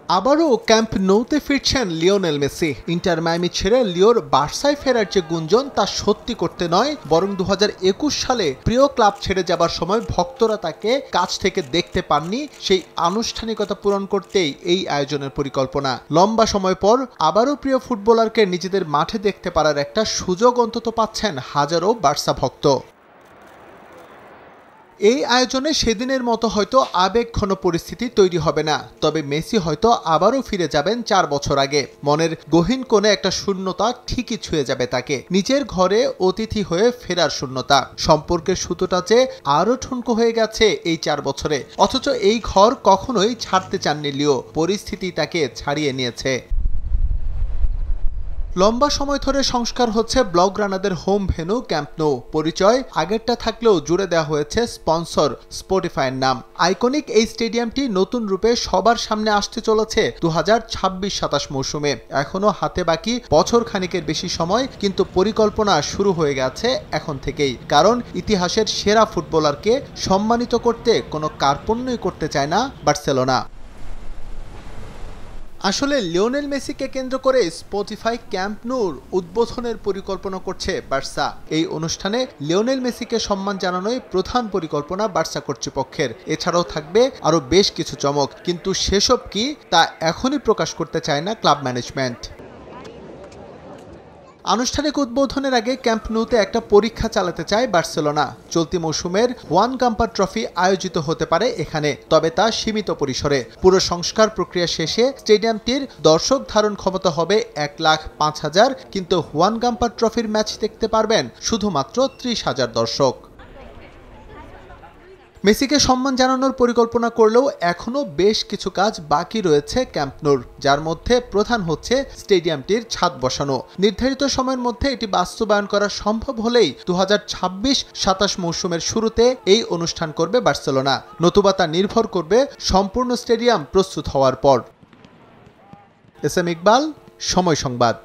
আবারও ক্যাম্প নৌতে ফিরছেন Lionel Messi. Inter Miami ছেড়ে লিওর বার্সায় ফেরার যে গুঞ্জন তা সত্যি করতে নয়, বরং 2021 সালে প্রিয় ক্লাব ছেড়ে যাবার সময় ভক্তরা তাকে কাছ থেকে দেখতে পাননি, সেই আনুষ্ঠানিকতা পূরণ করতেই এই আয়োজনের পরিকল্পনা। লম্বা সময় পর আবারও প্রিয় ফুটবলারকে নিজেদের মাঠে দেখতে পারার একটা সুযোগ অন্তত পাচ্ছেন হাজারো বার্সা ভক্ত। এই আয়োজনে সেদিনের মতো হয়তো আবেগঘন পরিস্থিতি তৈরি হবে না, তবে মেসি হয়তো আবারও ফিরে যাবেন 4 বছর আগে। মনের গহীন কোণে একটা শূন্যতা ঠিকই ছুঁয়ে যাবে তাকে, নিজের ঘরে অতিথি হয়ে ফেরার শূন্যতা। সম্পর্কের সুতোটা যে আরও ঠুনকো হয়ে গেছে এই 4 বছরে, অথচ এই ঘর কখনোই ছাড়তে চাননি লিও, পরিস্থিতি তাকে ছাড়িয়ে নিয়েছে। লম্বা সময় ধরে সংস্কার হচ্ছে ব্লগ-রানারদের হোম ভেন্যু ক্যাম্প নো। পরিচয় আগেরটা থাকলেও জুড়ে দেওয়া হয়েছে স্পন্সর স্পটিফাইয়ের নাম। আইকনিক এই স্টেডিয়ামটি নতুন রূপে সবার সামনে আসতে চলেছে 2026-27 মৌসুমে। এখনও হাতে বাকি বছর খানিকের বেশি সময়, কিন্তু পরিকল্পনা শুরু হয়ে গেছে এখন থেকেই। কারণ ইতিহাসের সেরা ফুটবলারকে সম্মানিত করতে কোনো কার্পণ্যই করতে চায় না বার্সেলোনা। আসলে লিওনেল মেসিকে কেন্দ্র করে স্পটিফাই ক্যাম্প নূর উদ্বোধনের পরিকল্পনা করছে বার্সা। এই অনুষ্ঠানে লিওনেল মেসিকে সম্মান জানানোই প্রধান পরিকল্পনা বার্সা কর্তৃপক্ষের। এছাড়াও থাকবে আরও বেশ কিছু চমক, কিন্তু সেসব কি তা এখনই প্রকাশ করতে চায় না ক্লাব ম্যানেজমেন্ট। আনুষ্ঠানিক উদ্বোধনের আগে ক্যাম্প নূতে একটা পরীক্ষা চালাতে চায় বার্সেলোনা। চলতি মৌসুমের ওয়ান গাম্পার ট্রফি আয়োজিত হতে পারে এখানে, তবে তা সীমিত পরিসরে। পুরো সংস্কার প্রক্রিয়া শেষে স্টেডিয়ামটির দর্শক ধারণ ক্ষমতা হবে 1,05,000, কিন্তু ওয়ান গাম্পার ট্রফির ম্যাচ দেখতে পারবেন শুধুমাত্র 30,000 দর্শক। মেসিকে সম্মান জানানোর পরিকল্পনা করলেও এখনও বেশ কিছু কাজ বাকি রয়েছে ক্যাম্প নূর, যার মধ্যে প্রধান হচ্ছে স্টেডিয়ামটির ছাদ বসানো। নির্ধারিত সময়ের মধ্যে এটি বাস্তবায়ন করা সম্ভব হলেই 2026-27 মৌসুমের শুরুতে এই অনুষ্ঠান করবে বার্সেলোনা। নতুবা তা নির্ভর করবে সম্পূর্ণ স্টেডিয়াম প্রস্তুত হওয়ার পর। এস এম ইকবাল, সময় সংবাদ।